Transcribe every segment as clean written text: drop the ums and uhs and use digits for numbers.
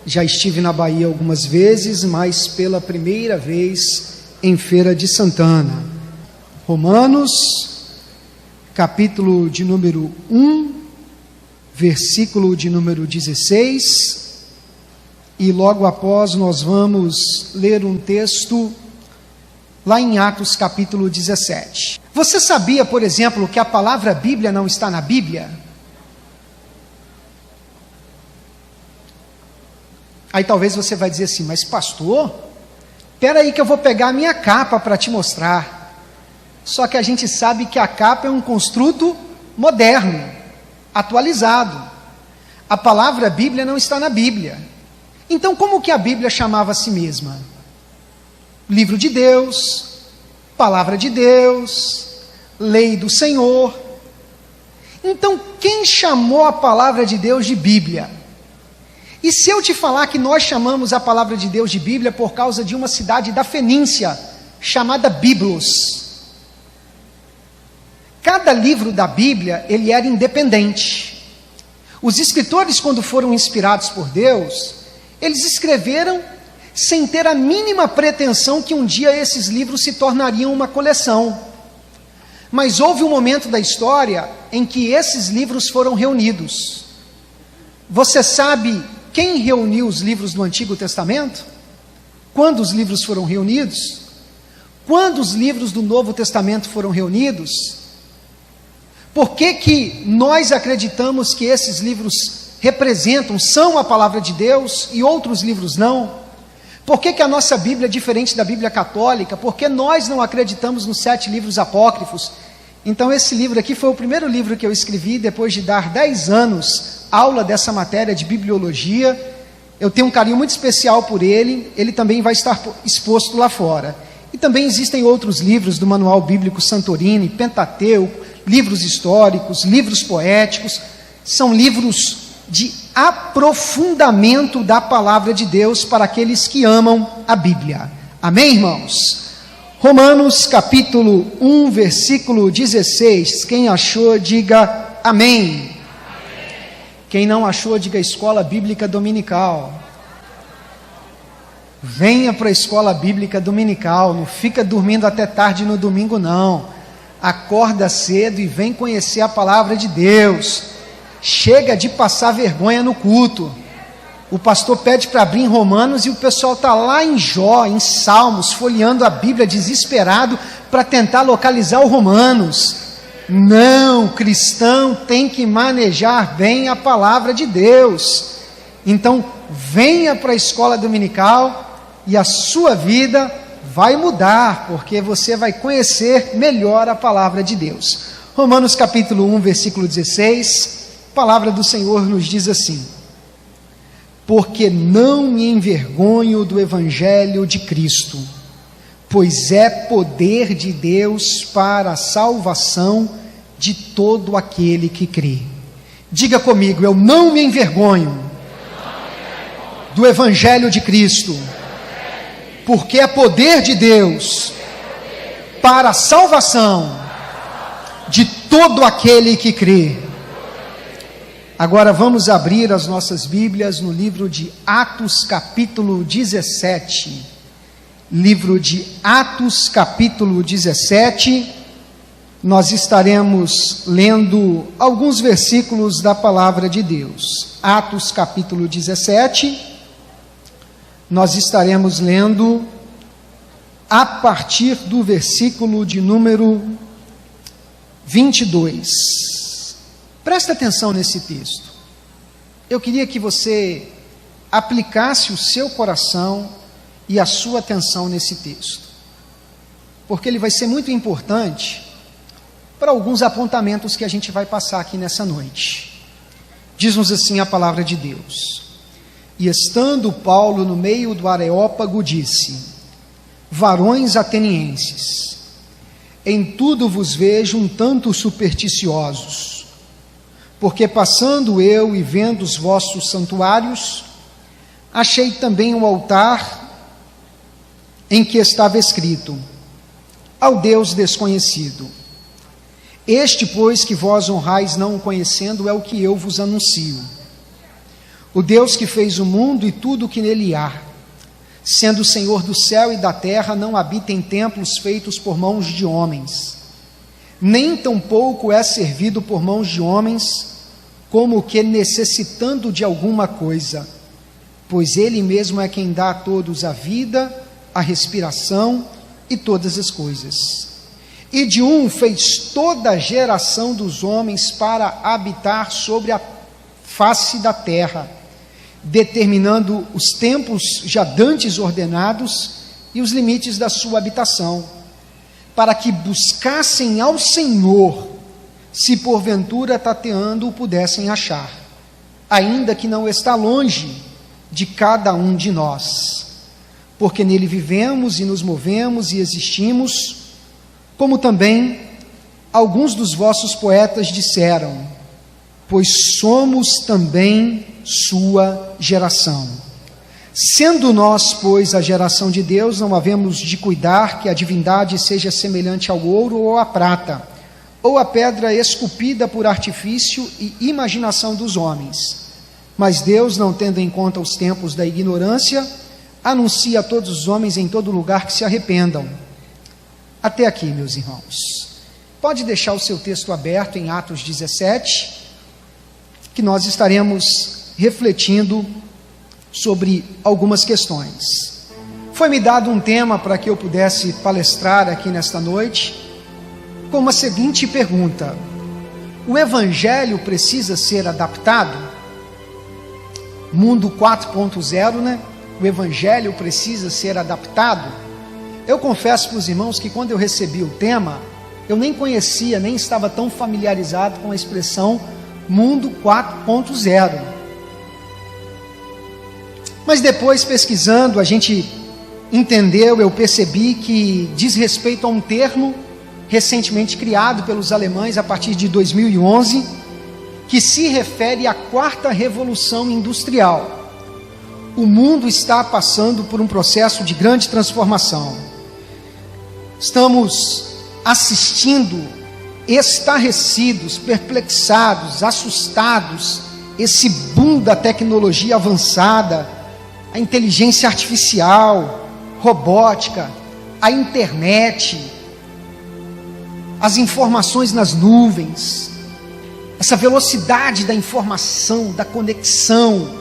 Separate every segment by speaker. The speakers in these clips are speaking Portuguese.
Speaker 1: Já estive na Bahia algumas vezes, mas pela primeira vez em Feira de Santana. Romanos, capítulo de número 1, versículo de número 16, e logo após nós vamos ler um texto lá em Atos capítulo 17. Você sabia, por exemplo, que a palavra Bíblia não está na Bíblia? Aí talvez você vai dizer assim, mas pastor, espera aí que eu vou pegar a minha capa para te mostrar. Só que a gente sabe que a capa é um construto moderno, atualizado. A palavra Bíblia não está na Bíblia. Então como que a Bíblia chamava a si mesma? Livro de Deus, palavra de Deus, lei do Senhor. Então quem chamou a palavra de Deus de Bíblia? E se eu te falar que nós chamamos a palavra de Deus de Bíblia por causa de uma cidade da Fenícia, chamada Biblos. Cada livro da Bíblia, ele era independente. Os escritores, quando foram inspirados por Deus, eles escreveram sem ter a mínima pretensão que um dia esses livros se tornariam uma coleção. Mas houve um momento da história em que esses livros foram reunidos. Você sabe quem reuniu os livros do Antigo Testamento? Quando os livros foram reunidos? Quando os livros do Novo Testamento foram reunidos? Por que nós acreditamos que esses livros representam, são a palavra de Deus e outros livros não? Por que a nossa Bíblia é diferente da Bíblia católica? Por que nós não acreditamos nos 7 livros apócrifos? Então esse livro aqui foi o primeiro livro que eu escrevi depois de dar 10 anos aula dessa matéria de bibliologia. Eu tenho um carinho muito especial por ele. Ele também vai estar exposto lá fora. E também existem outros livros do Manual Bíblico Santorini, Pentateuco, livros históricos, livros poéticos. São livros de aprofundamento da palavra de Deus para aqueles que amam a Bíblia. Amém, irmãos? Romanos capítulo 1, versículo 16. Quem achou, diga amém. Quem não achou, diga Escola Bíblica Dominical. Venha para a Escola Bíblica Dominical, não fica dormindo até tarde no domingo não. Acorda cedo e vem conhecer a palavra de Deus. Chega de passar vergonha no culto. O pastor pede para abrir em Romanos e o pessoal está lá em Jó, em Salmos, folheando a Bíblia desesperado para tentar localizar o Romanos. Não, cristão tem que manejar bem a palavra de Deus. Então, venha para a escola dominical e a sua vida vai mudar, porque você vai conhecer melhor a palavra de Deus. Romanos capítulo 1, versículo 16, a palavra do Senhor nos diz assim: porque não me envergonho do evangelho de Cristo, pois é poder de Deus para a salvação de todo aquele que crê. Diga comigo, eu não me envergonho do evangelho de Cristo, porque é poder de Deus para a salvação de todo aquele que crê. Agora vamos abrir as nossas Bíblias no livro de Atos capítulo 17. Livro de Atos capítulo 17. Nós estaremos lendo alguns versículos da palavra de Deus. Atos capítulo 17, nós estaremos lendo a partir do versículo de número 22. Presta atenção nesse texto. Eu queria que você aplicasse o seu coração e a sua atenção nesse texto, porque ele vai ser muito importante para alguns apontamentos que a gente vai passar aqui nessa noite. Diz-nos assim a palavra de Deus: e estando Paulo no meio do Areópago, disse: varões atenienses, em tudo vos vejo um tanto supersticiosos, porque passando eu e vendo os vossos santuários, achei também um altar em que estava escrito: ao Deus desconhecido. Este, pois, que vós honrais não o conhecendo, é o que eu vos anuncio. O Deus que fez o mundo e tudo o que nele há, sendo o Senhor do céu e da terra, não habita em templos feitos por mãos de homens, nem tampouco é servido por mãos de homens, como que necessitando de alguma coisa, pois Ele mesmo é quem dá a todos a vida, a respiração e todas as coisas. E de um fez toda a geração dos homens para habitar sobre a face da terra, determinando os tempos já dantes ordenados e os limites da sua habitação, para que buscassem ao Senhor, se porventura tateando o pudessem achar, ainda que não está longe de cada um de nós, porque nele vivemos e nos movemos e existimos, como também alguns dos vossos poetas disseram, pois somos também sua geração. Sendo nós, pois, a geração de Deus, não havemos de cuidar que a divindade seja semelhante ao ouro ou à prata, ou à pedra esculpida por artifício e imaginação dos homens. Mas Deus, não tendo em conta os tempos da ignorância, anuncia a todos os homens em todo lugar que se arrependam. Até aqui, meus irmãos. Pode deixar o seu texto aberto em Atos 17, que nós estaremos refletindo sobre algumas questões. Foi-me dado um tema para que eu pudesse palestrar aqui nesta noite, com uma seguinte pergunta: o Evangelho precisa ser adaptado? Mundo 4.0, né? O Evangelho precisa ser adaptado? Eu confesso para os irmãos que quando eu recebi o tema, eu nem conhecia, nem estava tão familiarizado com a expressão Mundo 4.0. Mas depois, pesquisando, a gente entendeu, eu percebi que diz respeito a um termo recentemente criado pelos alemães a partir de 2011, que se refere à quarta revolução industrial. O mundo está passando por um processo de grande transformação. Estamos assistindo, estarrecidos, perplexados, assustados, esse boom da tecnologia avançada, a inteligência artificial, robótica, a internet, as informações nas nuvens, essa velocidade da informação, da conexão,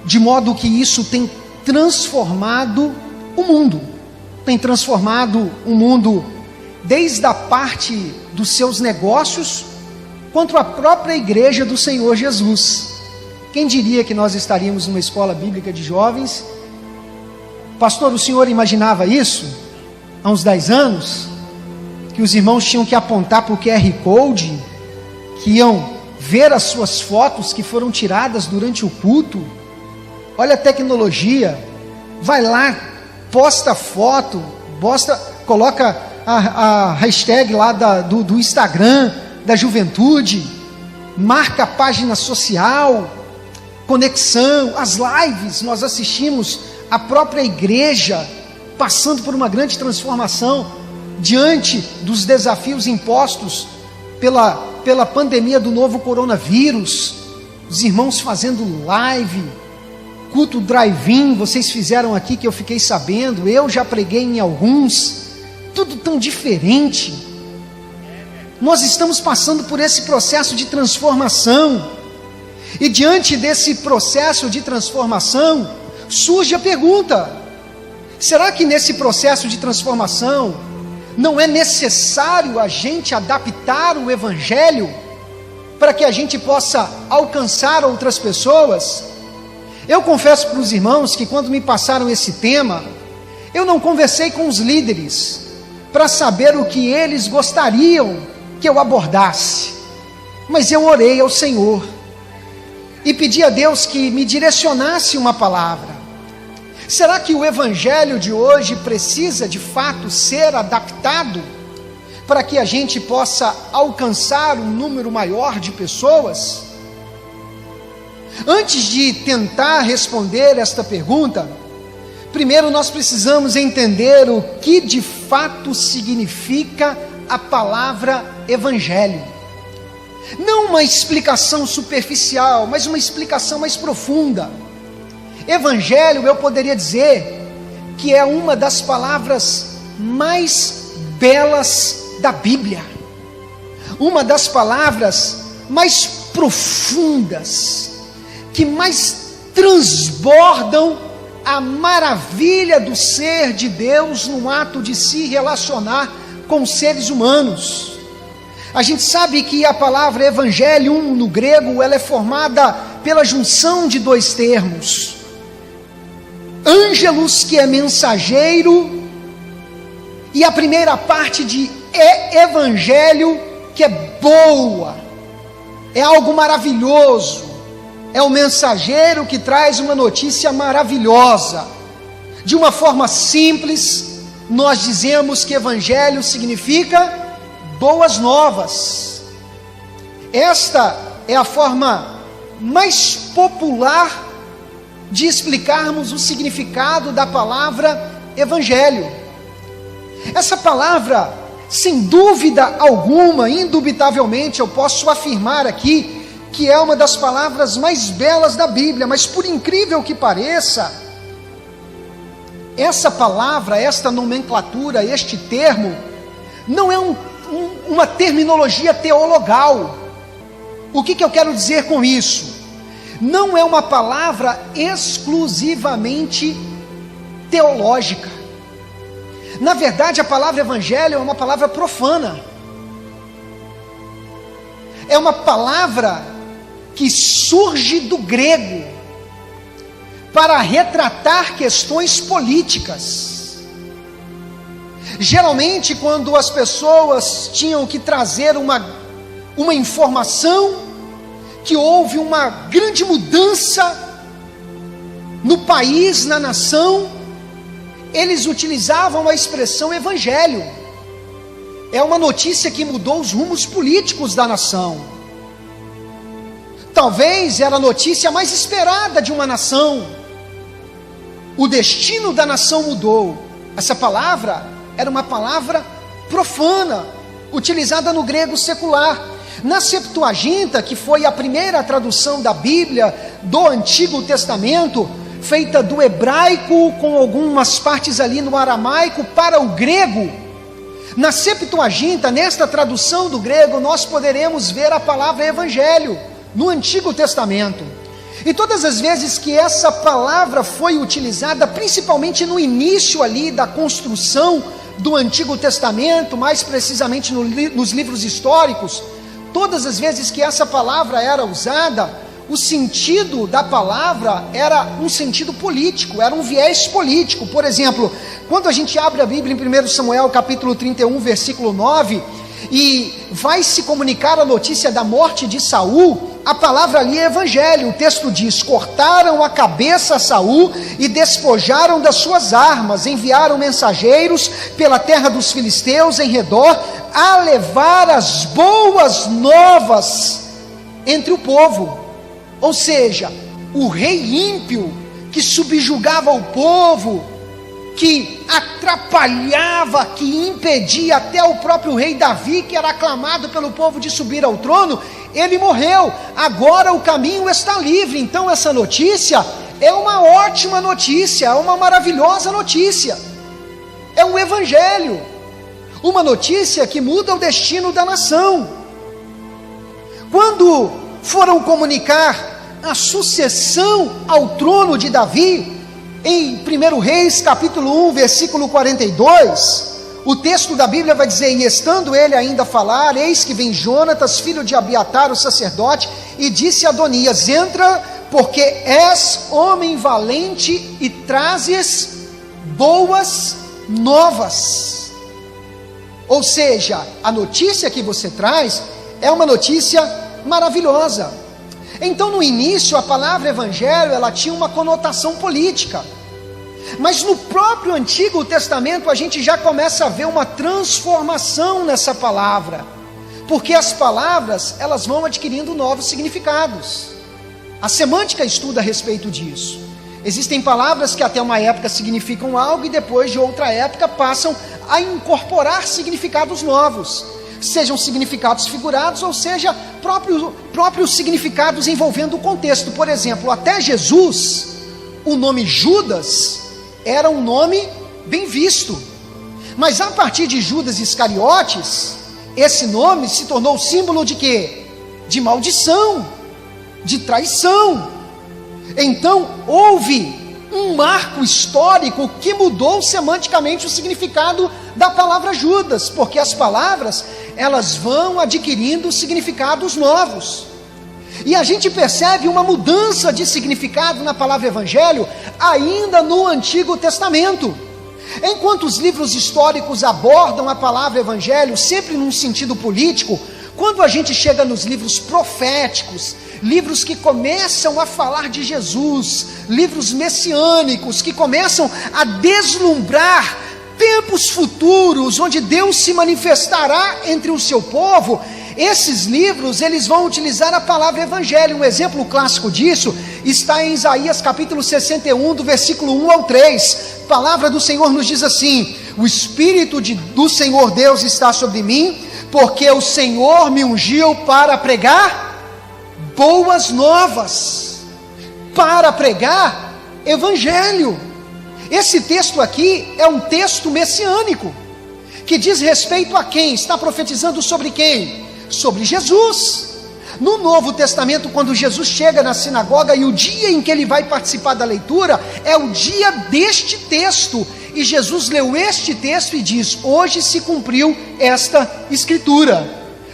Speaker 1: de modo que isso tem transformado o mundo, tem transformado o mundo desde a parte dos seus negócios, quanto a própria igreja do Senhor Jesus. Quem diria que nós estaríamos numa escola bíblica de jovens? Pastor, o senhor imaginava isso? Há uns 10 anos? Que os irmãos tinham que apontar para o QR Code, que iam ver as suas fotos que foram tiradas durante o culto? Olha a tecnologia, vai lá, posta foto, coloca a hashtag lá do Instagram, da juventude, marca a página social, conexão, as lives. Nós assistimos a própria igreja passando por uma grande transformação diante dos desafios impostos pela pandemia do novo coronavírus. Os irmãos fazendo live, culto drive-in, vocês fizeram aqui que eu fiquei sabendo, eu já preguei em alguns, tudo tão diferente. Nós estamos passando por esse processo de transformação, e diante desse processo de transformação, surge a pergunta: será que nesse processo de transformação, não é necessário a gente adaptar o Evangelho, para que a gente possa alcançar outras pessoas? Eu confesso para os irmãos que quando me passaram esse tema, eu não conversei com os líderes, para saber o que eles gostariam que eu abordasse, mas eu orei ao Senhor, e pedi a Deus que me direcionasse uma palavra. Será que o Evangelho de hoje precisa de fato ser adaptado, para que a gente possa alcançar um número maior de pessoas? Antes de tentar responder esta pergunta, primeiro nós precisamos entender o que de fato significa a palavra Evangelho. Não uma explicação superficial, mas uma explicação mais profunda. Evangelho, eu poderia dizer que é uma das palavras mais belas da Bíblia, uma das palavras mais profundas, que mais transbordam a maravilha do ser de Deus no ato de se relacionar com os seres humanos. A gente sabe que a palavra evangelium no grego, ela é formada pela junção de dois termos. Ângelos, que é mensageiro, e a primeira parte de evangelho, que é boa, é algo maravilhoso, é o mensageiro que traz uma notícia maravilhosa. De uma forma simples, nós dizemos que evangelho significa boas novas. Esta é a forma mais popular de explicarmos o significado da palavra evangelho. Essa palavra, sem dúvida alguma, indubitavelmente, eu posso afirmar aqui que é uma das palavras mais belas da Bíblia, mas por incrível que pareça, essa palavra, esta nomenclatura, este termo, não é uma terminologia teologal. O que eu quero dizer com isso? Não é uma palavra exclusivamente teológica. Na verdade, a palavra evangelho é uma palavra profana. É uma palavra que surge do grego para retratar questões políticas. Geralmente, quando as pessoas tinham que trazer uma informação, que houve uma grande mudança no país, na nação, eles utilizavam a expressão evangelho. É uma notícia que mudou os rumos políticos da nação. Talvez era a notícia mais esperada de uma nação. O destino da nação mudou. Essa palavra era uma palavra profana, utilizada no grego secular. Na Septuaginta, que foi a primeira tradução da Bíblia do Antigo Testamento, feita do hebraico com algumas partes ali no aramaico para o grego, na Septuaginta, nesta tradução do grego, nós poderemos ver a palavra evangelho no Antigo Testamento. E todas as vezes que essa palavra foi utilizada, principalmente no início ali da construção do Antigo Testamento, mais precisamente nos livros históricos, todas as vezes que essa palavra era usada, o sentido da palavra era um sentido político, era um viés político. Por exemplo, quando a gente abre a Bíblia em 1 Samuel capítulo 31, versículo 9, e vai se comunicar a notícia da morte de Saul, a palavra ali é evangelho. O texto diz: cortaram a cabeça a Saul e despojaram das suas armas, enviaram mensageiros pela terra dos filisteus em redor, a levar as boas novas entre o povo. Ou seja, o rei ímpio que subjugava o povo, que atrapalhava, que impedia até o próprio rei Davi, que era aclamado pelo povo, de subir ao trono, ele morreu. Agora o caminho está livre. Então essa notícia é uma ótima notícia, é uma maravilhosa notícia, é um evangelho, uma notícia que muda o destino da nação. Quando foram comunicar a sucessão ao trono de Davi, em 1 Reis capítulo 1, versículo 42, o texto da Bíblia vai dizer: e estando ele ainda a falar, eis que vem Jonatas, filho de Abiatar, o sacerdote, e disse a Adonias: entra, porque és homem valente e trazes boas novas. Ou seja, a notícia que você traz é uma notícia maravilhosa. Então, no início, a palavra evangelho, ela tinha uma conotação política, mas no próprio Antigo Testamento a gente já começa a ver uma transformação nessa palavra, porque as palavras, elas vão adquirindo novos significados. A semântica estuda a respeito disso. Existem palavras que até uma época significam algo e depois de outra época passam a incorporar significados novos. sejam significados figurados, ou seja, próprios significados envolvendo o contexto. Por exemplo, até Jesus, o nome Judas era um nome bem visto, mas a partir de Judas Iscariotes, esse nome se tornou símbolo de quê? De maldição, de traição. Então houve um marco histórico que mudou semanticamente o significado da palavra Judas, porque as palavras, elas vão adquirindo significados novos, e a gente percebe uma mudança de significado na palavra evangelho ainda no Antigo Testamento. Enquanto os livros históricos abordam a palavra evangelho sempre num sentido político, quando a gente chega nos livros proféticos, livros que começam a falar de Jesus, livros messiânicos que começam a deslumbrar tempos futuros, onde Deus se manifestará entre o seu povo, esses livros, eles vão utilizar a palavra evangelho. Um exemplo clássico disso está em Isaías capítulo 61, do versículo 1 ao 3, a palavra do Senhor nos diz assim: o Espírito do Senhor Deus está sobre mim, porque o Senhor me ungiu para pregar boas novas, para pregar evangelho. Esse texto aqui é um texto messiânico, que diz respeito a quem? Está profetizando sobre quem? Sobre Jesus. No Novo Testamento, quando Jesus chega na sinagoga, e o dia em que ele vai participar da leitura, é o dia deste texto, e Jesus leu este texto e diz: hoje se cumpriu esta escritura,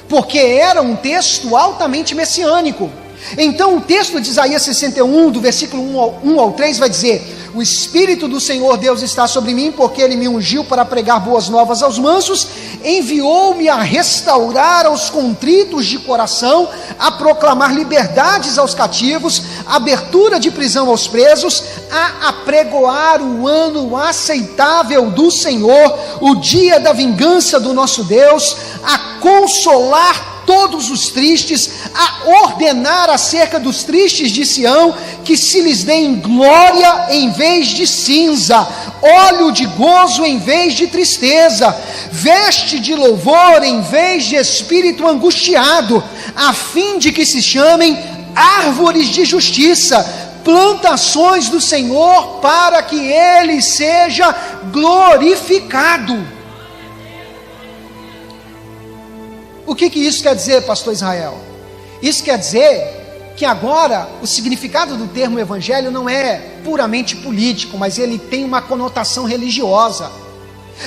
Speaker 1: porque era um texto altamente messiânico. Então o texto de Isaías 61, do versículo 1 ao 3 vai dizer: o Espírito do Senhor Deus está sobre mim, porque Ele me ungiu para pregar boas novas aos mansos, enviou-me a restaurar aos contritos de coração, a proclamar liberdades aos cativos, abertura de prisão aos presos, a apregoar o ano aceitável do Senhor, o dia da vingança do nosso Deus, a consolar todos os tristes, a ordenar acerca dos tristes de Sião, que se lhes deem glória em vez de cinza, óleo de gozo em vez de tristeza, veste de louvor em vez de espírito angustiado, a fim de que se chamem árvores de justiça, plantações do Senhor, para que Ele seja glorificado. O que isso quer dizer, pastor Israel? Isso quer dizer que agora o significado do termo evangelho não é puramente político, mas ele tem uma conotação religiosa.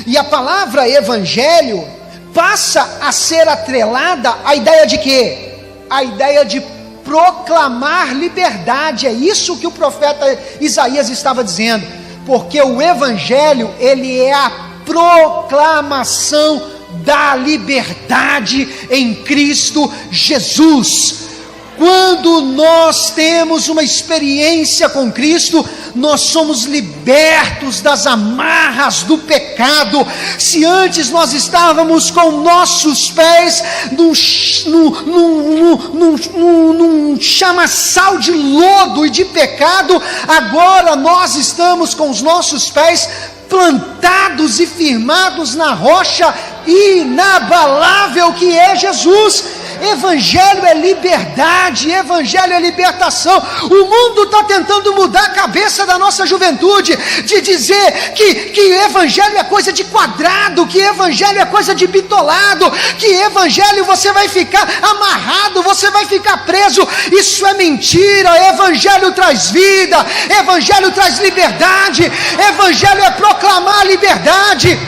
Speaker 1: E a palavra evangelho passa a ser atrelada à ideia de quê? A ideia de proclamar liberdade. É isso que o profeta Isaías estava dizendo, porque o evangelho, ele é a proclamação da liberdade em Cristo Jesus. Quando nós temos uma experiência com Cristo, nós somos libertos das amarras do pecado. Se antes nós estávamos com nossos pés num chamaçal de lodo e de pecado, agora nós estamos com os nossos pés plantados e firmados na rocha inabalável que é Jesus. Evangelho é liberdade, evangelho é libertação. O mundo está tentando mudar a cabeça da nossa juventude, de dizer que evangelho é coisa de quadrado, que evangelho é coisa de bitolado, que evangelho você vai ficar amarrado, você vai ficar preso. Isso é mentira. Evangelho traz vida, evangelho traz liberdade, evangelho é proclamar a liberdade.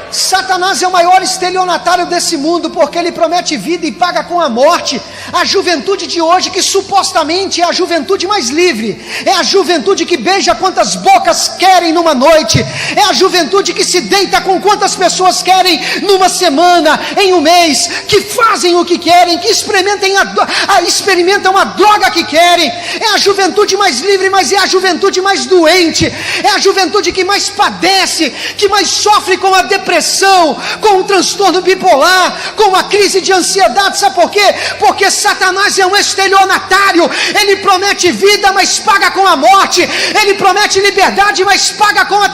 Speaker 1: Satanás é o maior estelionatário desse mundo, porque ele promete vida e paga com a morte. A juventude de hoje, que supostamente é a juventude mais livre, é a juventude que beija quantas bocas querem numa noite, é a juventude que se deita com quantas pessoas querem numa semana, em um mês, que fazem o que querem, que experimentam a droga que querem. É a juventude mais livre, mas é a juventude mais doente, é a juventude que mais padece, que mais sofre com a depressão, depressão, com um transtorno bipolar, com uma crise de ansiedade. Sabe por quê? Porque Satanás é um estelionatário. Ele promete vida, mas paga com a morte. Ele promete liberdade, mas paga com a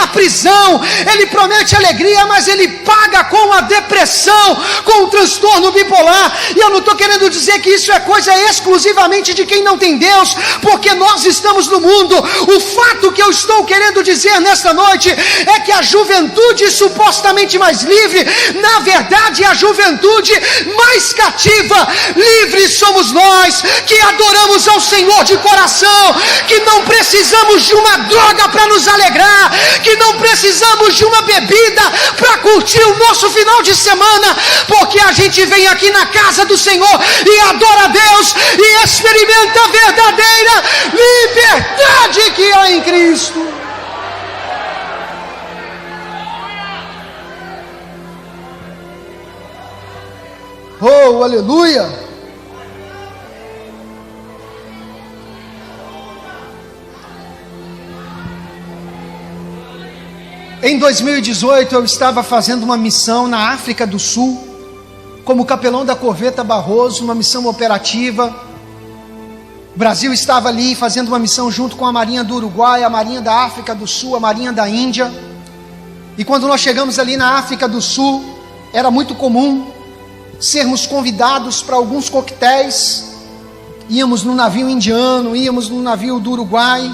Speaker 1: prisão. Ele promete alegria, mas ele paga com a depressão, com o transtorno bipolar. E eu não estou querendo dizer que isso é coisa exclusivamente de quem não tem Deus, porque nós estamos no mundo. O fato que eu estou querendo dizer nesta noite é que a juventude supostamente mais livre, na verdade é a juventude mais cativa. Livres somos nós que adoramos ao Senhor de coração, que não precisamos de uma droga para nos alegrar, que não precisamos de uma bebida para curtir o nosso final de semana, porque a gente vem aqui na casa do Senhor e adora a Deus e experimenta a verdadeira liberdade que há em Cristo. Oh, aleluia! Em 2018 eu estava fazendo uma missão na África do Sul, como capelão da Corveta Barroso, uma missão operativa. O Brasil estava ali fazendo uma missão junto com a Marinha do Uruguai, a Marinha da África do Sul, a Marinha da Índia. E quando nós chegamos ali na África do Sul, era muito comum sermos convidados para alguns coquetéis. Íamos no navio indiano, íamos no navio do Uruguai,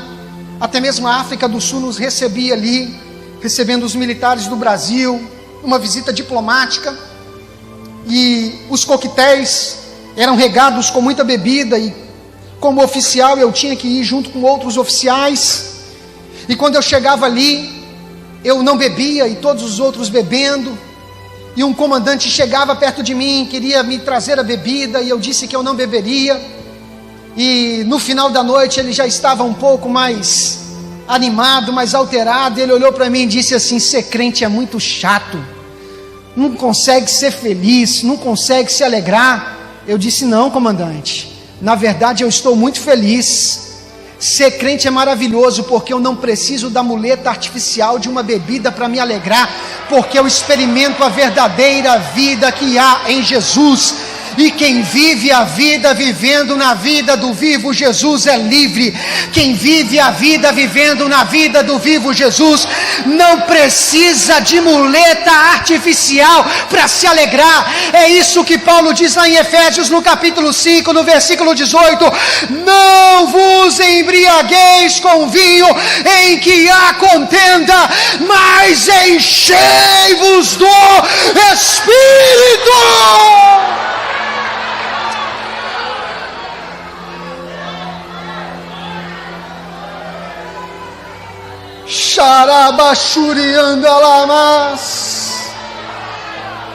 Speaker 1: até mesmo a África do Sul nos recebia ali, recebendo os militares do Brasil, uma visita diplomática. E os coquetéis eram regados com muita bebida, e como oficial eu tinha que ir junto com outros oficiais. E quando eu chegava ali, eu não bebia e todos os outros bebendo, e um comandante chegava perto de mim, queria me trazer a bebida, e eu disse que eu não beberia. E no final da noite ele já estava um pouco mais animado, mais alterado. Ele olhou para mim e disse assim: ser crente é muito chato, não consegue ser feliz, não consegue se alegrar. Eu disse: não, comandante, na verdade eu estou muito feliz. Ser crente é maravilhoso, porque eu não preciso da muleta artificial de uma bebida para me alegrar, porque eu experimento a verdadeira vida que há em Jesus. E quem vive a vida vivendo na vida do vivo Jesus é livre. Quem vive a vida vivendo na vida do vivo Jesus não precisa de muleta artificial para se alegrar. É isso que Paulo diz lá em Efésios, no capítulo 5, no versículo 18: não vos embriagueis com vinho em que há contenda, mas enchei-vos do Espírito. Xarabachuriandalamas.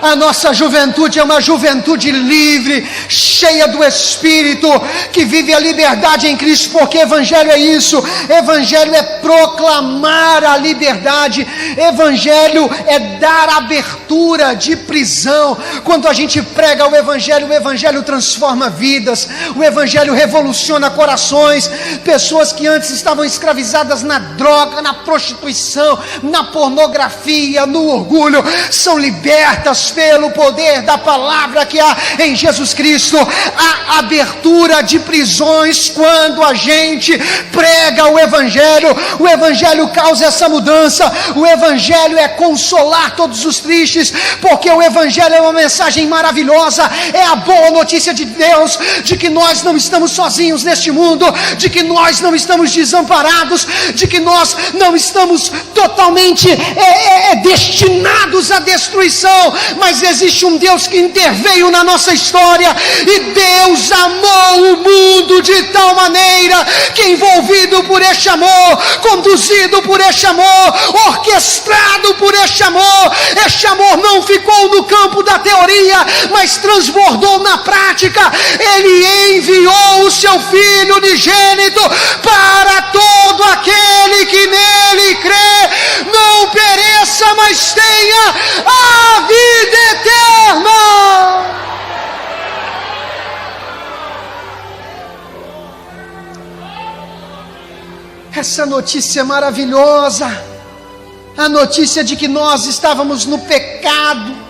Speaker 1: A nossa juventude é uma juventude livre, cheia do Espírito, que vive a liberdade em Cristo, porque Evangelho é isso. Evangelho é proclamar a liberdade. Evangelho é dar abertura de prisão. Quando a gente prega o Evangelho transforma vidas. O Evangelho revoluciona corações. Pessoas que antes estavam escravizadas na droga, na prostituição, na pornografia, no orgulho, são libertas pelo poder da palavra que há em Jesus Cristo. Há abertura de prisões quando a gente prega o Evangelho. O Evangelho causa essa mudança. O Evangelho é consolar todos os tristes, porque o Evangelho é uma mensagem maravilhosa. É a boa notícia de Deus, de que nós não estamos sozinhos neste mundo, de que nós não estamos desamparados, de que nós não estamos totalmente destinados à destruição, mas existe um Deus que interveio na nossa história, e Deus amou o mundo de tal maneira que, envolvido por este amor, conduzido por este amor, orquestrado por este amor não ficou no campo da teoria, mas transbordou na prática. Ele enviou o seu Filho unigênito para todo aquele que nele crê não pereça, mas tenha a vida eterna. Essa notícia é maravilhosa. a notícia de que nós estávamos no pecado,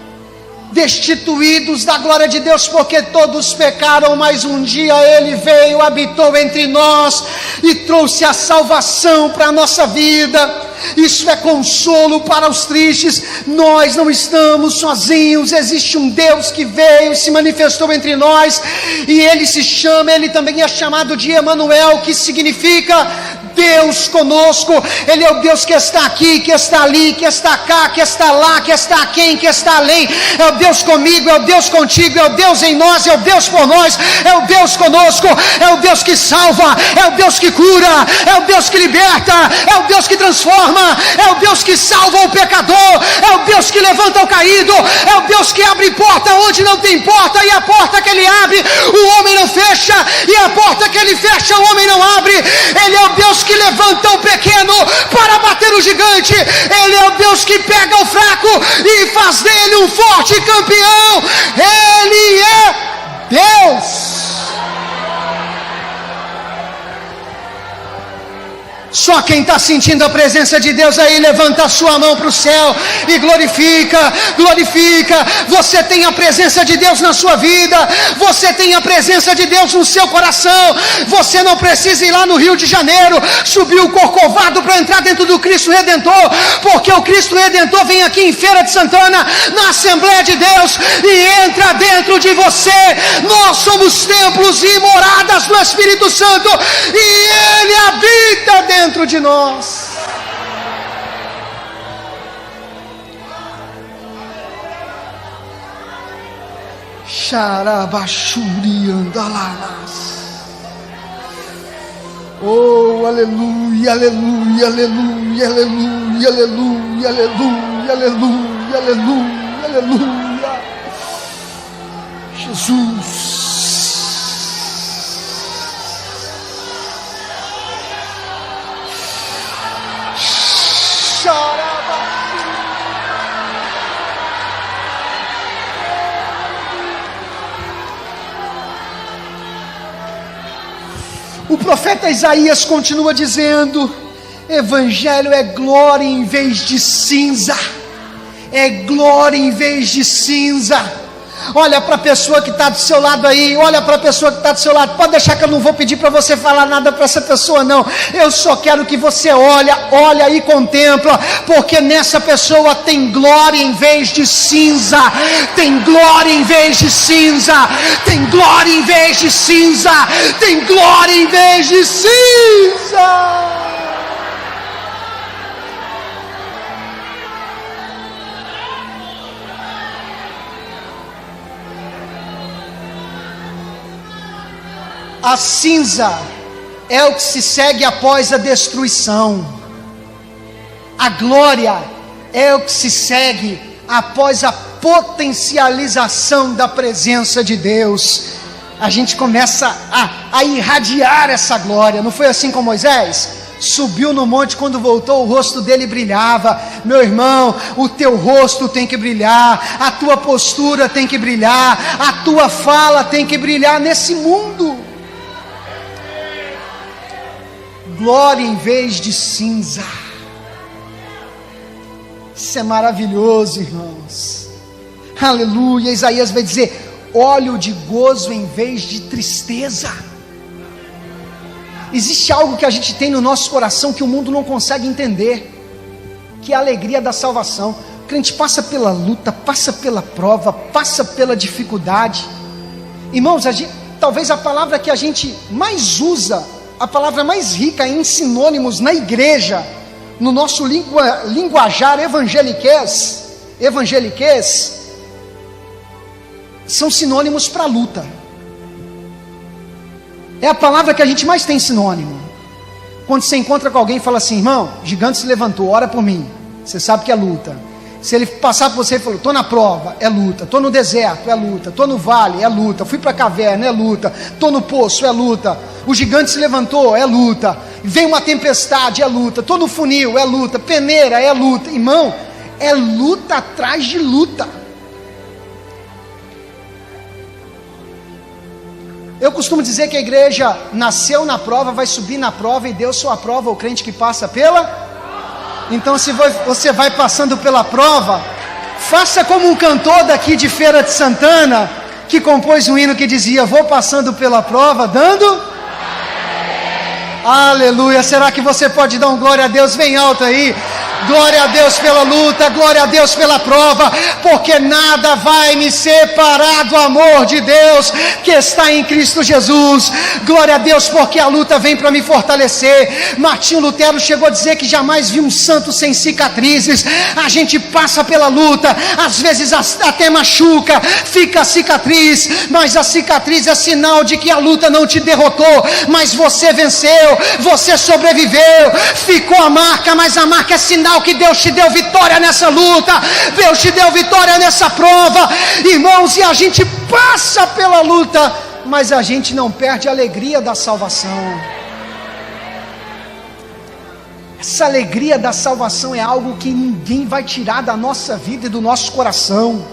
Speaker 1: destituídos da glória de Deus, porque todos pecaram, mas um dia Ele veio, habitou entre nós e trouxe a salvação para a nossa vida. Isso é consolo para os tristes. Nós não estamos sozinhos, existe um Deus que veio e se manifestou entre nós, e Ele também é chamado de Emanuel, que significa Deus conosco. Ele é o Deus que está aqui, que está ali, que está cá, que está lá, que está aquém, que está além. É o Deus comigo, é o Deus contigo, é o Deus em nós, é o Deus por nós, é o Deus conosco, é o Deus que salva, é o Deus que cura, é o Deus que liberta, é o Deus que transforma, é o Deus que salva o pecador, é o Deus que levanta o caído, é o Deus que abre porta onde não tem porta, e a porta que Ele abre, o homem não fecha, e a porta que Ele fecha, o homem não abre. Ele é o Deus que levanta o pequeno para bater o gigante. Ele é o Deus que pega o fraco e faz dele um forte campeão. Ele é Deus. Só quem está sentindo a presença de Deus aí, levanta a sua mão para o céu e glorifica, glorifica. Você tem a presença de Deus na sua vida, você tem a presença de Deus no seu coração. Você não precisa ir lá no Rio de Janeiro, subir o Corcovado para entrar dentro do Cristo Redentor, porque o Cristo Redentor vem aqui em Feira de Santana, na Assembleia de Deus, e entra dentro de você. Nós somos templos e moradas do Espírito Santo, e Ele habita dentro de nós. Xarabachuri andalalas. Oh, aleluia, aleluia, aleluia, aleluia, aleluia, aleluia, aleluia, aleluia, aleluia. Jesus. O profeta Isaías continua dizendo: evangelho é glória em vez de cinza, é glória em vez de cinza. Olha para a pessoa que está do seu lado aí, olha para a pessoa que está do seu lado. Pode deixar que eu não vou pedir para você falar nada para essa pessoa, não. Eu só quero que você olha e contempla, porque nessa pessoa tem glória em vez de cinza, tem glória em vez de cinza, tem glória em vez de cinza, tem glória em vez de cinza. A cinza é o que se segue após a destruição. A glória é o que se segue após a potencialização da presença de Deus. A gente começa a irradiar essa glória. Não foi assim com Moisés? Subiu no monte, quando voltou o rosto dele brilhava. Meu irmão, o teu rosto tem que brilhar, a tua postura tem que brilhar, a tua fala tem que brilhar nesse mundo. Glória em vez de cinza. Isso é maravilhoso, irmãos. Aleluia. Isaías vai dizer: óleo de gozo em vez de tristeza. Existe algo que a gente tem no nosso coração que o mundo não consegue entender, que é a alegria da salvação. O crente passa pela luta, passa pela prova, passa pela dificuldade. Irmãos, talvez a palavra que a gente mais usa, a palavra mais rica em sinônimos na igreja, no nosso linguajar evangeliquez, são sinônimos para luta. É a palavra que a gente mais tem sinônimo. Quando você encontra com alguém e fala assim: irmão, gigante se levantou, ora por mim. Você sabe que é luta. Se ele passar por você e falar: estou na prova, é luta. Estou no deserto, é luta. Estou no vale, é luta. Fui para a caverna, é luta. Estou no poço, é luta. O gigante se levantou, é luta. Vem uma tempestade, é luta. Estou no funil, é luta. Peneira, é luta. Irmão, é luta atrás de luta. Eu costumo dizer que a igreja nasceu na prova, vai subir na prova, e Deus só aprova o crente que passa pela. Então, se você vai passando pela prova, faça como um cantor daqui de Feira de Santana, que compôs um hino que dizia: vou passando pela prova, dando... Aleluia. Será que você pode dar um glória a Deus bem alto aí? Glória a Deus pela luta, glória a Deus pela prova, porque nada vai me separar do amor de Deus que está em Cristo Jesus. Glória a Deus, porque a luta vem para me fortalecer. Martinho Lutero chegou a dizer que jamais viu um santo sem cicatrizes. A gente passa pela luta, às vezes até machuca, fica a cicatriz, mas a cicatriz é sinal de que a luta não te derrotou, mas você venceu, você sobreviveu. Ficou a marca, mas a marca é sinal que Deus te deu vitória nessa luta, Deus te deu vitória nessa prova, irmãos. E a gente passa pela luta, mas a gente não perde a alegria da salvação. Essa alegria da salvação é algo que ninguém vai tirar da nossa vida e do nosso coração.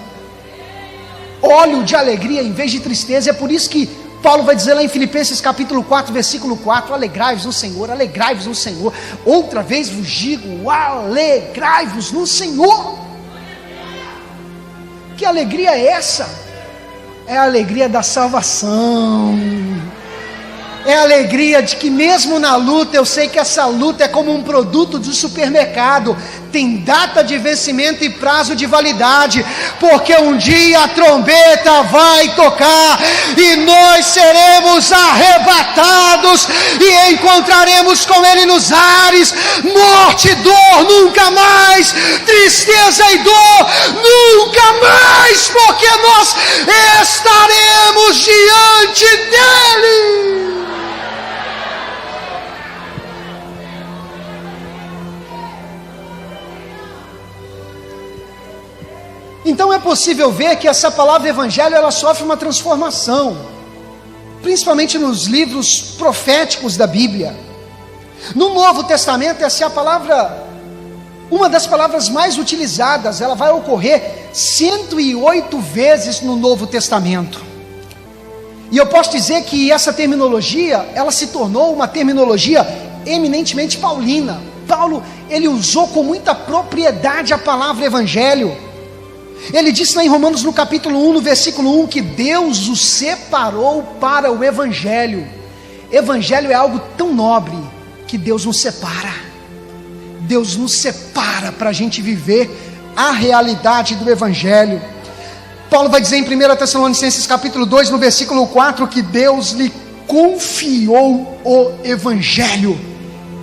Speaker 1: Óleo de alegria em vez de tristeza. É por isso que Paulo vai dizer lá em Filipenses capítulo 4, versículo 4, alegrai-vos no Senhor, alegrai-vos no Senhor. Outra vez vos digo, alegrai-vos no Senhor. Que alegria é essa? É a alegria da salvação. É a alegria de que mesmo na luta, eu sei que essa luta é como um produto de supermercado, tem data de vencimento e prazo de validade, porque um dia a trombeta vai tocar e nós seremos arrebatados e encontraremos com Ele nos ares. Morte e dor nunca mais, tristeza e dor nunca mais, porque nós estaremos diante dEle. Então é possível ver que essa palavra evangelho, ela sofre uma transformação, principalmente nos livros proféticos da Bíblia. No Novo Testamento, essa é a palavra, uma das palavras mais utilizadas. Ela vai ocorrer 108 vezes no Novo Testamento. E eu posso dizer que essa terminologia, ela se tornou uma terminologia eminentemente paulina. Paulo, ele usou com muita propriedade a palavra evangelho. Ele disse lá em Romanos no capítulo 1, no versículo 1, que Deus o separou para o evangelho. Evangelho é algo tão nobre que Deus nos separa. Deus nos separa para a gente viver a realidade do evangelho. Paulo vai dizer em 1 Tessalonicenses capítulo 2, no versículo 4, que Deus lhe confiou o evangelho.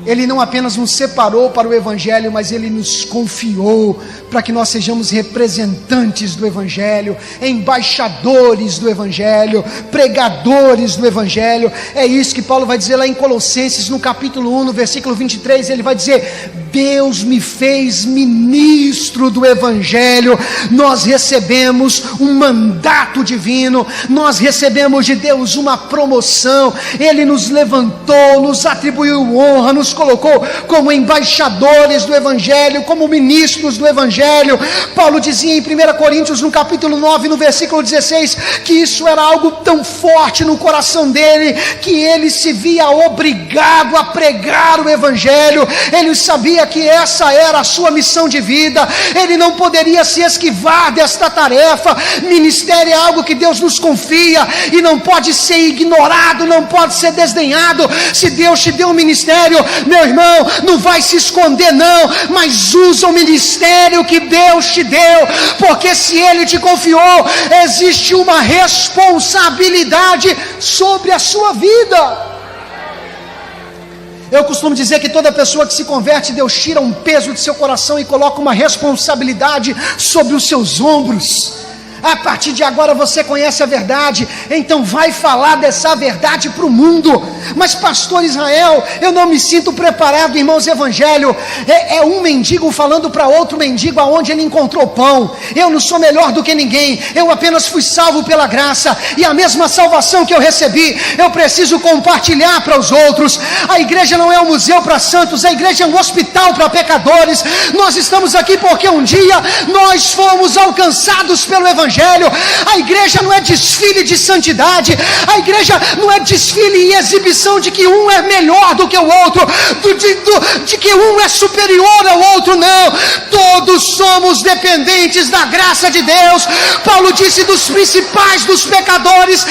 Speaker 1: Ele não apenas nos separou para o evangelho, mas Ele nos confiou para que nós sejamos representantes do evangelho, embaixadores do evangelho, pregadores do evangelho. É isso que Paulo vai dizer lá em Colossenses, no capítulo 1, no versículo 23, ele vai dizer: Deus me fez ministro do evangelho. Nós recebemos um mandato divino, nós recebemos de Deus uma promoção. Ele nos levantou, nos atribuiu honra, nos colocou como embaixadores do evangelho, como ministros do evangelho. Paulo dizia em 1 Coríntios no capítulo 9, no versículo 16, que isso era algo tão forte no coração dele, que ele se via obrigado a pregar o evangelho. Ele sabia que essa era a sua missão de vida, ele não poderia se esquivar desta tarefa. Ministério é algo que Deus nos confia e não pode ser ignorado, não pode ser desdenhado. Se Deus te deu um ministério, meu irmão, não vai se esconder não, mas usa o ministério que Deus te deu, porque se Ele te confiou, existe uma responsabilidade sobre a sua vida. Eu costumo dizer que toda pessoa que se converte, Deus tira um peso de seu coração e coloca uma responsabilidade sobre os seus ombros. A partir de agora você conhece a verdade, então vai falar dessa verdade para o mundo. Mas pastor Israel, eu não me sinto preparado, irmãos. Evangelho é um mendigo falando para outro mendigo aonde ele encontrou pão. Eu não sou melhor do que ninguém, eu apenas fui salvo pela graça, e a mesma salvação que eu recebi, eu preciso compartilhar para os outros. A igreja não é um museu para santos, a igreja é um hospital para pecadores. Nós estamos aqui porque um dia nós fomos alcançados pelo evangelho. A igreja não é desfile de santidade, a igreja não é desfile e exibição exibição de que um é melhor do que o outro, de que um é superior ao outro, não. Todos somos dependentes da graça de Deus. Paulo disse: dos principais dos pecadores,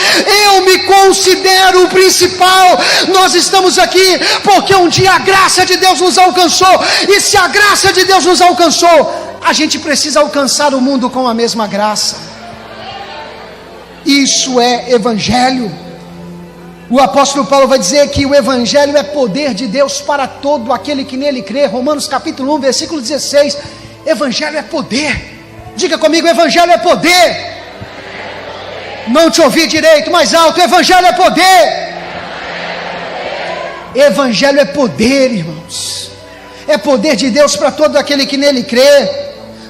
Speaker 1: eu me considero o principal. Nós estamos aqui porque um dia a graça de Deus nos alcançou, e se a graça de Deus nos alcançou, a gente precisa alcançar o mundo com a mesma graça. Isso é evangelho. O apóstolo Paulo vai dizer que o evangelho é poder de Deus para todo aquele que nele crê. Romanos capítulo 1, versículo 16. Evangelho é poder. Diga comigo: evangelho é poder. Não te ouvi direito, mais alto: evangelho é poder. Evangelho é poder, irmãos. É poder de Deus para todo aquele que nele crê.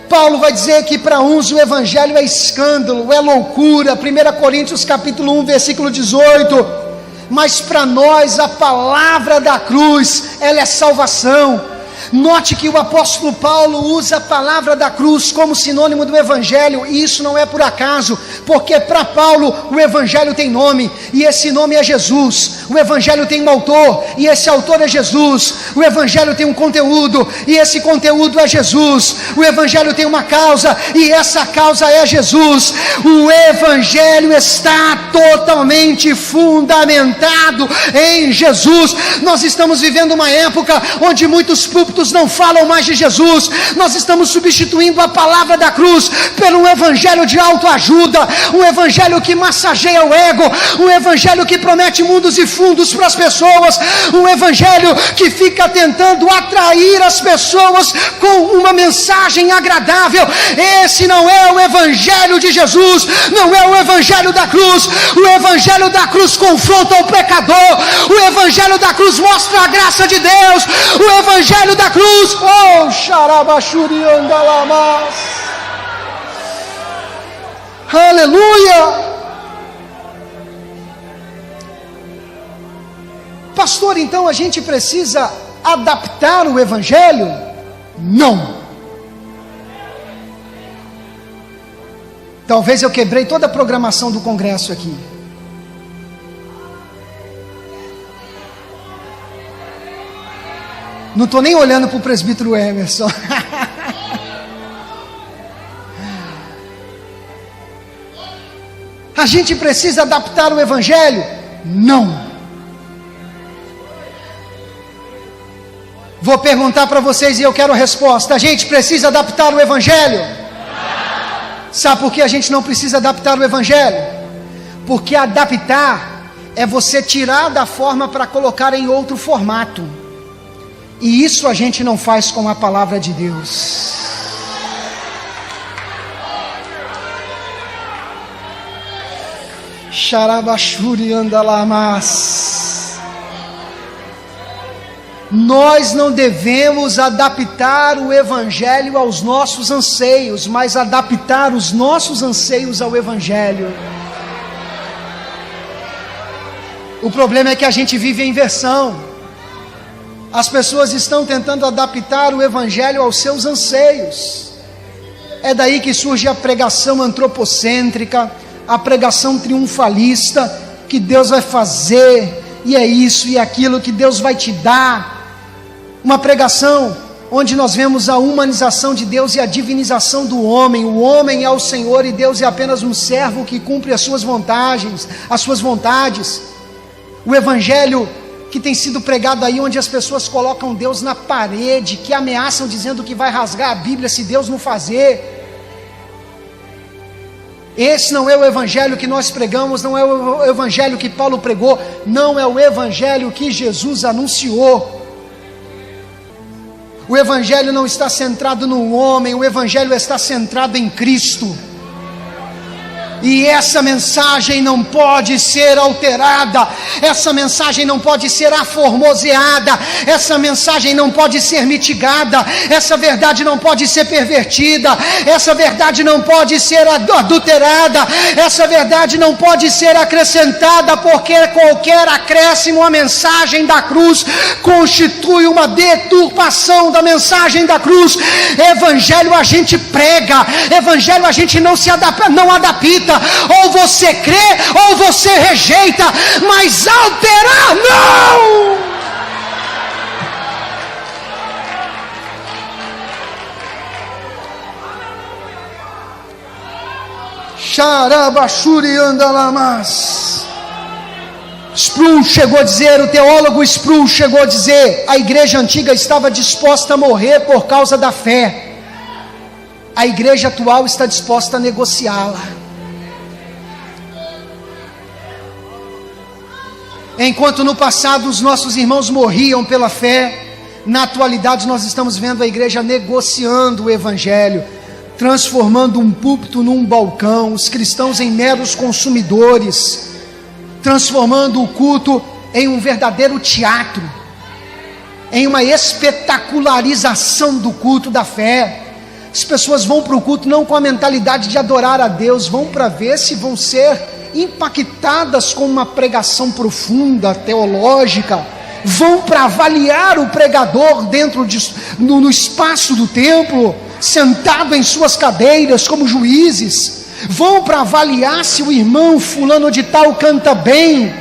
Speaker 1: Paulo vai dizer que para uns o evangelho é escândalo, é loucura. 1 Coríntios capítulo 1, versículo 18. Mas para nós a palavra da cruz, ela é salvação. Note que o apóstolo Paulo usa a palavra da cruz como sinônimo do evangelho, e isso não é por acaso, porque para Paulo o evangelho tem nome, e esse nome é Jesus. O evangelho tem um autor, e esse autor é Jesus. O evangelho tem um conteúdo, e esse conteúdo é Jesus. O evangelho tem uma causa, e essa causa é Jesus. O evangelho está totalmente fundamentado em Jesus. Nós estamos vivendo uma época onde muitos púlpitos não falam mais de Jesus. Nós estamos substituindo a palavra da cruz por um evangelho de autoajuda, um evangelho que massageia o ego, um evangelho que promete mundos e fundos para as pessoas, um evangelho que fica tentando atrair as pessoas com uma mensagem agradável. Esse não é o evangelho de Jesus, não é o evangelho da cruz. O evangelho da cruz confronta o pecador, o evangelho da cruz mostra a graça de Deus, o evangelho da cruz, oh, xarabachuri andalamas, aleluia. Pastor, então a gente precisa adaptar o evangelho? Não. Talvez eu quebrei toda a programação do congresso aqui. Não estou nem olhando para o presbítero Emerson. A gente precisa adaptar o evangelho? Não. Vou perguntar para vocês e eu quero a resposta. A gente precisa adaptar o evangelho? Sabe por que a gente não precisa adaptar o evangelho? Porque adaptar é você tirar da forma para colocar em outro formato. E isso a gente não faz com a palavra de Deus. Xarabachuri andalamas. Nós não devemos adaptar o evangelho aos nossos anseios, mas adaptar os nossos anseios ao evangelho. O problema é que a gente vive a inversão. As pessoas estão tentando adaptar o evangelho aos seus anseios. É daí que surge a pregação antropocêntrica, a pregação triunfalista, que Deus vai fazer, e é isso e aquilo que Deus vai te dar. Uma pregação onde nós vemos a humanização de Deus e a divinização do homem. O homem é o Senhor e Deus é apenas um servo que cumpre as suas vontades. O evangelho que tem sido pregado aí, onde as pessoas colocam Deus na parede, que ameaçam dizendo que vai rasgar a Bíblia se Deus não fazer. Esse não é o evangelho que nós pregamos, não é o evangelho que Paulo pregou, não é o evangelho que Jesus anunciou. O evangelho não está centrado no homem, o evangelho está centrado em Cristo. E essa mensagem não pode ser alterada, essa mensagem não pode ser aformoseada, essa mensagem não pode ser mitigada, essa verdade não pode ser pervertida, essa verdade não pode ser adulterada, essa verdade não pode ser acrescentada, porque qualquer acréscimo à mensagem da cruz constitui uma deturpação da mensagem da cruz. Evangelho a gente prega, evangelho a gente não adapta. ou você crê ou você rejeita, mas alterar não. Xarabachuri andalamas. Sproul chegou a dizer, o teólogo Sproul chegou a dizer, a igreja antiga estava disposta a morrer por causa da fé. A igreja atual está disposta a negociá-la. Enquanto no passado os nossos irmãos morriam pela fé, na atualidade nós estamos vendo a igreja negociando o evangelho, transformando um púlpito num balcão, os cristãos em meros consumidores, transformando o culto em um verdadeiro teatro, em uma espetacularização do culto da fé. As pessoas vão para o culto não com a mentalidade de adorar a Deus, vão para ver se vão ser impactadas com uma pregação profunda, teológica, vão para avaliar o pregador no espaço do templo, sentado em suas cadeiras como juízes, vão para avaliar se o irmão fulano de tal canta bem,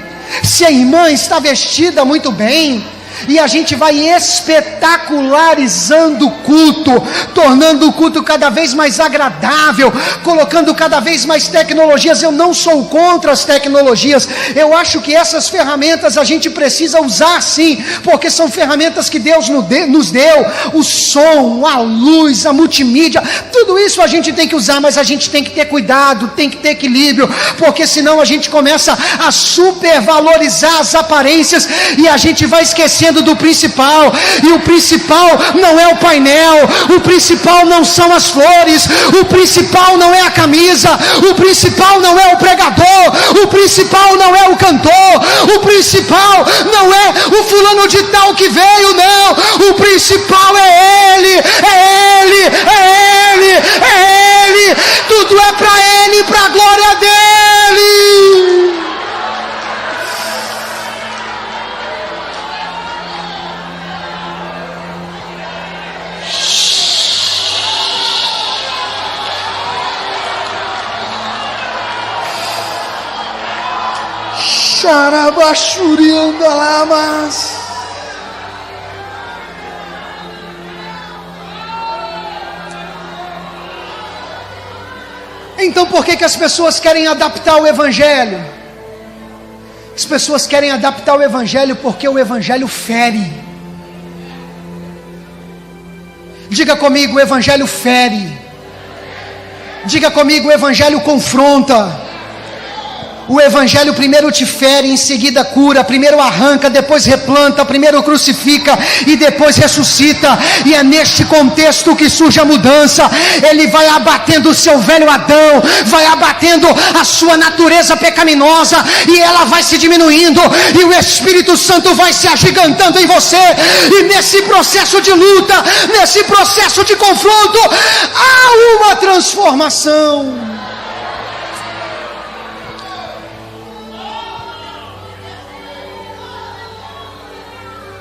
Speaker 1: se a irmã está vestida muito bem, e a gente vai espetacularizando o culto, tornando o culto cada vez mais agradável, colocando cada vez mais tecnologias. Eu não sou contra as tecnologias, eu acho que essas ferramentas a gente precisa usar sim, porque são ferramentas que Deus nos deu, o som, a luz, a multimídia, tudo isso a gente tem que usar, mas a gente tem que ter cuidado, tem que ter equilíbrio, porque senão a gente começa a supervalorizar as aparências, e a gente vai esquecer do principal, e o principal não é o painel, o principal não são as flores, o principal não é a camisa, o principal não é o pregador, o principal não é o cantor, o principal não é o fulano de tal que veio, não, o principal é Ele, é Ele, é Ele, é Ele, tudo é para Ele, para a glória dEle. Xarabachuriandalamas. Então por que as pessoas querem adaptar o evangelho? As pessoas querem adaptar o evangelho porque o evangelho fere. Diga comigo, o evangelho fere. Diga comigo, o evangelho confronta. O evangelho primeiro te fere, em seguida cura, primeiro arranca, depois replanta, primeiro crucifica e depois ressuscita, e é neste contexto que surge a mudança. Ele vai abatendo o seu velho Adão, vai abatendo a sua natureza pecaminosa, e ela vai se diminuindo, e o Espírito Santo vai se agigantando em você, e nesse processo de luta, nesse processo de confronto, há uma transformação.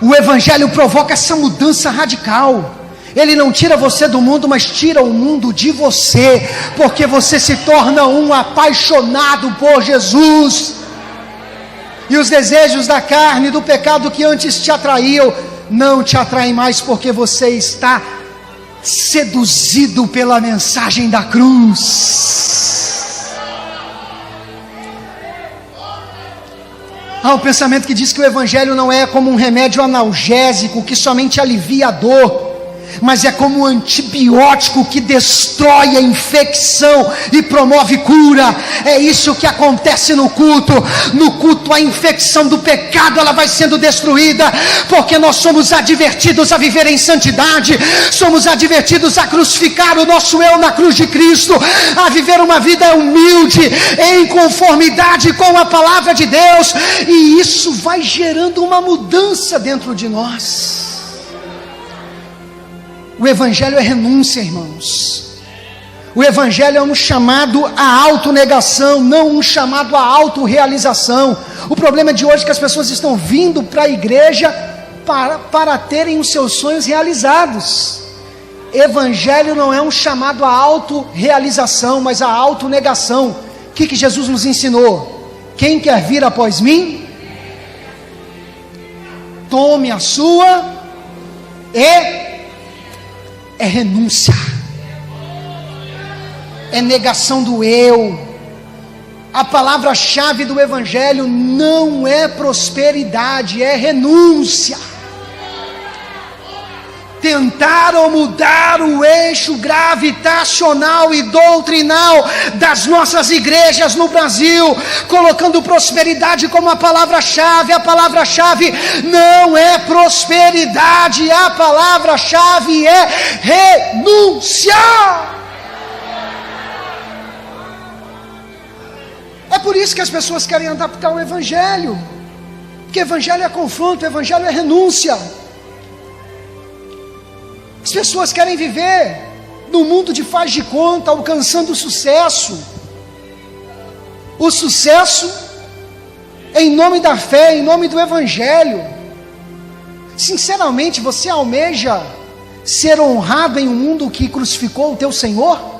Speaker 1: O evangelho provoca essa mudança radical. Ele não tira você do mundo, mas tira o mundo de você, porque você se torna um apaixonado por Jesus, e os desejos da carne e do pecado que antes te atraíam, não te atraem mais, porque você está seduzido pela mensagem da cruz. Há um pensamento que diz que o evangelho não é como um remédio analgésico que somente alivia a dor, mas é como um antibiótico que destrói a infecção e promove cura. É isso que acontece no culto. No culto, a infecção do pecado, ela vai sendo destruída, porque nós somos advertidos a viver em santidade, somos advertidos a crucificar o nosso eu na cruz de Cristo, a viver uma vida humilde, em conformidade com a palavra de Deus, e isso vai gerando uma mudança dentro de nós. O evangelho é renúncia, irmãos. O evangelho é um chamado à autonegação, não um chamado à autorrealização. O problema de hoje é que as pessoas estão vindo para a igreja para terem os seus sonhos realizados. Evangelho não é um chamado à autorrealização, mas à autonegação. que Jesus nos ensinou? Quem quer vir após mim, tome a sua é renúncia, é negação do eu. A palavra-chave do Evangelho não é prosperidade, é renúncia. Tentaram mudar o eixo gravitacional e doutrinal das nossas igrejas no Brasil, colocando prosperidade como a palavra-chave. A palavra-chave não é prosperidade, a palavra-chave é renúncia. É por isso que as pessoas querem adaptar o Evangelho, porque o Evangelho é confronto, o Evangelho é renúncia. As pessoas querem viver no mundo de faz de conta, alcançando o sucesso. O sucesso em nome da fé, em nome do Evangelho. Sinceramente, você almeja ser honrado em um mundo que crucificou o teu Senhor?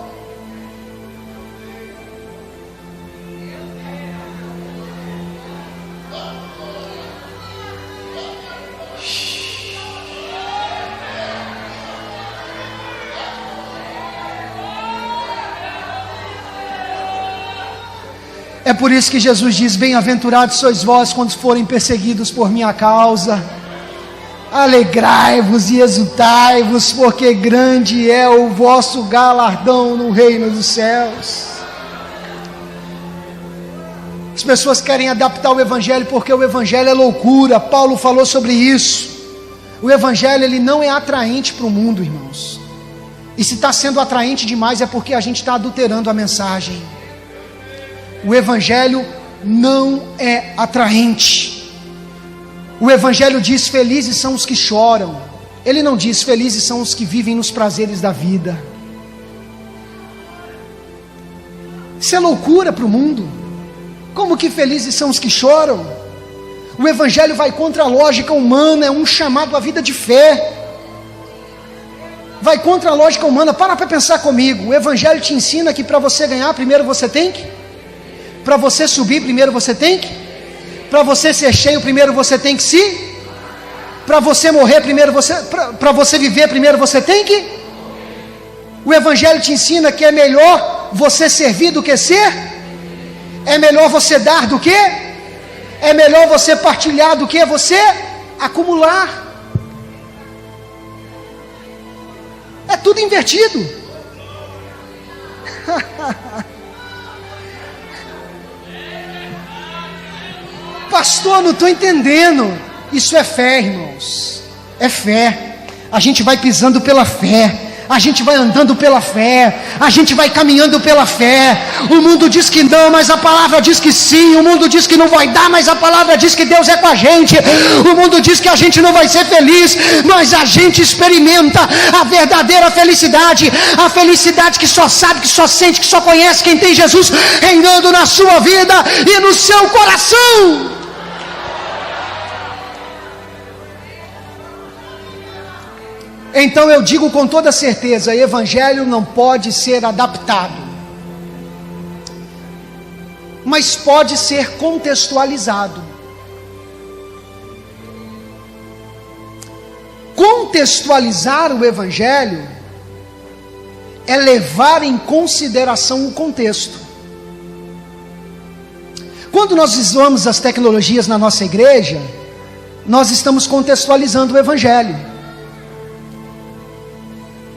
Speaker 1: É por isso que Jesus diz: bem-aventurados sois vós quando forem perseguidos por minha causa. Alegrai-vos e exultai-vos, porque grande é o vosso galardão no reino dos céus. As pessoas querem adaptar o Evangelho porque o Evangelho é loucura. Paulo falou sobre isso. O Evangelho, ele não é atraente para o mundo, irmãos. E se está sendo atraente demais é porque a gente está adulterando a mensagem. O Evangelho não é atraente. O Evangelho diz: felizes são os que choram. Ele não diz: felizes são os que vivem nos prazeres da vida. Isso é loucura para o mundo. Como que felizes são os que choram? O Evangelho vai contra a lógica humana, é um chamado à vida de fé. Vai contra a lógica humana. Para pensar comigo. O Evangelho te ensina que para você ganhar, primeiro você tem que... Para você subir, primeiro você tem que... Para você ser cheio, primeiro você tem que se... Para você morrer, primeiro você... Para você viver, primeiro você tem que... O Evangelho te ensina que é melhor você servir do que ser? É melhor você dar do que? É melhor você partilhar do que você acumular? É tudo invertido. Pastor, não estou entendendo. Isso é fé, irmãos. É fé. A gente vai pisando pela fé. A gente vai andando pela fé. A gente vai caminhando pela fé. O mundo diz que não, mas a palavra diz que sim. O mundo diz que não vai dar, mas a palavra diz que Deus é com a gente. O mundo diz que a gente não vai ser feliz, mas a gente experimenta a verdadeira felicidade. A felicidade que só sabe, que só sente, que só conhece quem tem Jesus reinando na sua vida e no seu coração. Então eu digo com toda certeza: o Evangelho não pode ser adaptado, mas pode ser contextualizado. Contextualizar o Evangelho é levar em consideração o contexto. Quando nós usamos as tecnologias na nossa igreja, nós estamos contextualizando o Evangelho.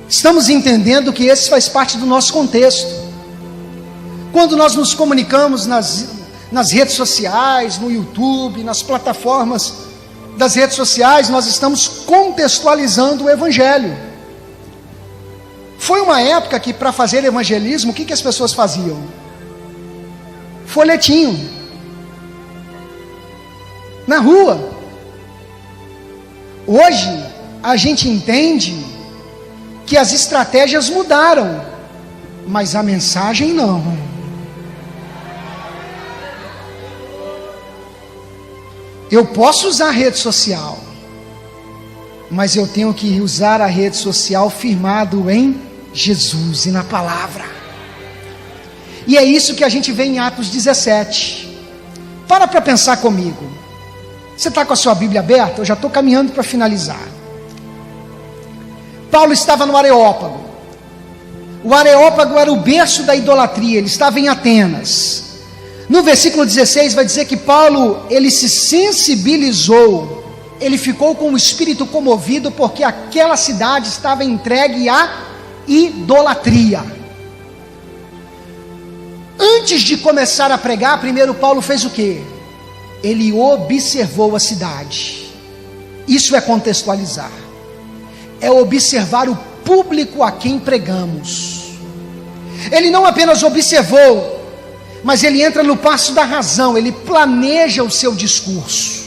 Speaker 1: Estamos entendendo que esse faz parte do nosso contexto. Quando nós nos comunicamos nas redes sociais, no YouTube, nas plataformas das redes sociais, nós estamos contextualizando o Evangelho. Foi uma época que, para fazer evangelismo, o que as pessoas faziam? Folhetinho na rua. Hoje a gente entende que as estratégias mudaram, mas a mensagem não. Eu posso usar a rede social, mas eu tenho que usar a rede social firmado em Jesus e na palavra. E é isso que a gente vê em Atos 17. Para pensar comigo. Você está com a sua Bíblia aberta? Eu já estou caminhando para finalizar. Paulo estava no Areópago. O Areópago era o berço da idolatria, ele estava em Atenas. No versículo 16 vai dizer que Paulo, ele se sensibilizou, ele ficou com o espírito comovido, porque aquela cidade estava entregue à idolatria. Antes de começar a pregar, primeiro Paulo fez o quê? Ele observou a cidade. Isso é contextualizar. É observar o público a quem pregamos. Ele não apenas observou, mas ele entra no passo da razão, ele planeja o seu discurso.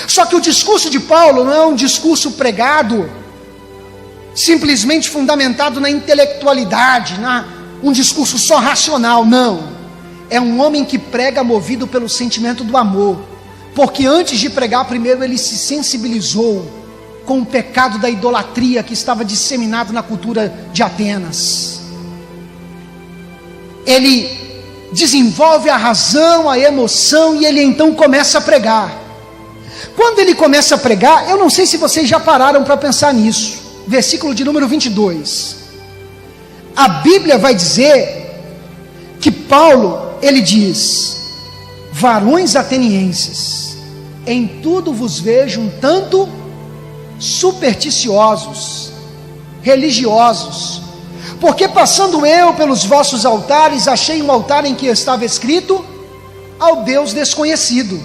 Speaker 1: Só que o discurso de Paulo não é um discurso pregado, simplesmente fundamentado na intelectualidade, um discurso só racional, não. É um homem que prega movido pelo sentimento do amor, porque antes de pregar, primeiro ele se sensibilizou com o pecado da idolatria que estava disseminado na cultura de Atenas. Ele desenvolve a razão, a emoção, e ele então começa a pregar. Quando ele começa a pregar, eu não sei se vocês já pararam para pensar nisso, versículo de número 22, a Bíblia vai dizer que Paulo, ele diz: varões atenienses, em tudo vos vejo um tanto supersticiosos, religiosos, porque passando eu pelos vossos altares, achei um altar em que estava escrito: ao Deus desconhecido.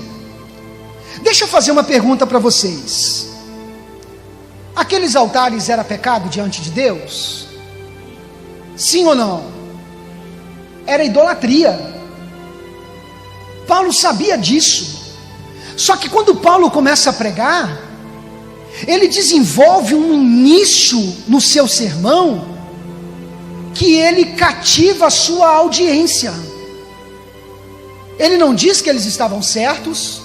Speaker 1: Deixa eu fazer uma pergunta para vocês. Aqueles altares era pecado diante de Deus? Sim ou não? Era idolatria. Paulo sabia disso. Só que quando Paulo começa a pregar, ele desenvolve um início no seu sermão que ele cativa a sua audiência. Ele não diz que eles estavam certos,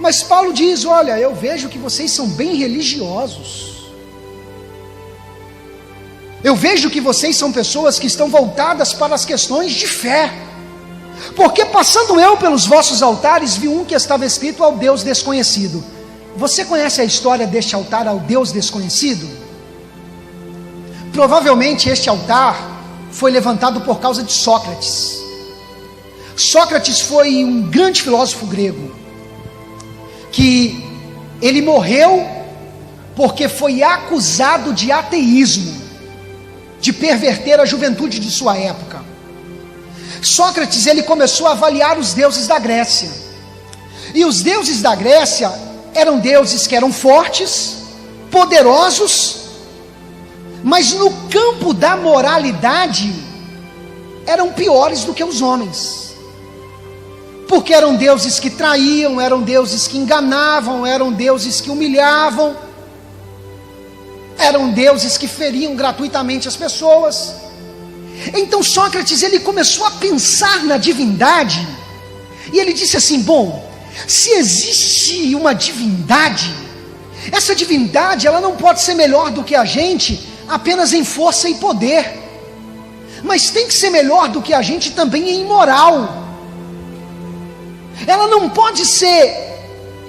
Speaker 1: mas Paulo diz: olha, eu vejo que vocês são bem religiosos. Eu vejo que vocês são pessoas que estão voltadas para as questões de fé. Porque passando eu pelos vossos altares, vi um que estava escrito: ao Deus desconhecido. Você conhece a história deste altar ao Deus desconhecido? Provavelmente este altar foi levantado por causa de Sócrates. Sócrates foi um grande filósofo grego, que ele morreu porque foi acusado de ateísmo, de perverter a juventude de sua época. Sócrates, ele começou a avaliar os deuses da Grécia, e os deuses da Grécia eram deuses que eram fortes, poderosos, mas no campo da moralidade eram piores do que os homens, porque eram deuses que traíam, eram deuses que enganavam, eram deuses que humilhavam, eram deuses que feriam gratuitamente as pessoas. Então Sócrates, ele começou a pensar na divindade, e ele disse assim: bom, se existe uma divindade, essa divindade ela não pode ser melhor do que a gente apenas em força e poder, mas tem que ser melhor do que a gente também em moral. Ela não pode ser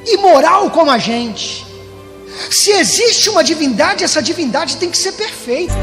Speaker 1: imoral como a gente. Se existe uma divindade, essa divindade tem que ser perfeita.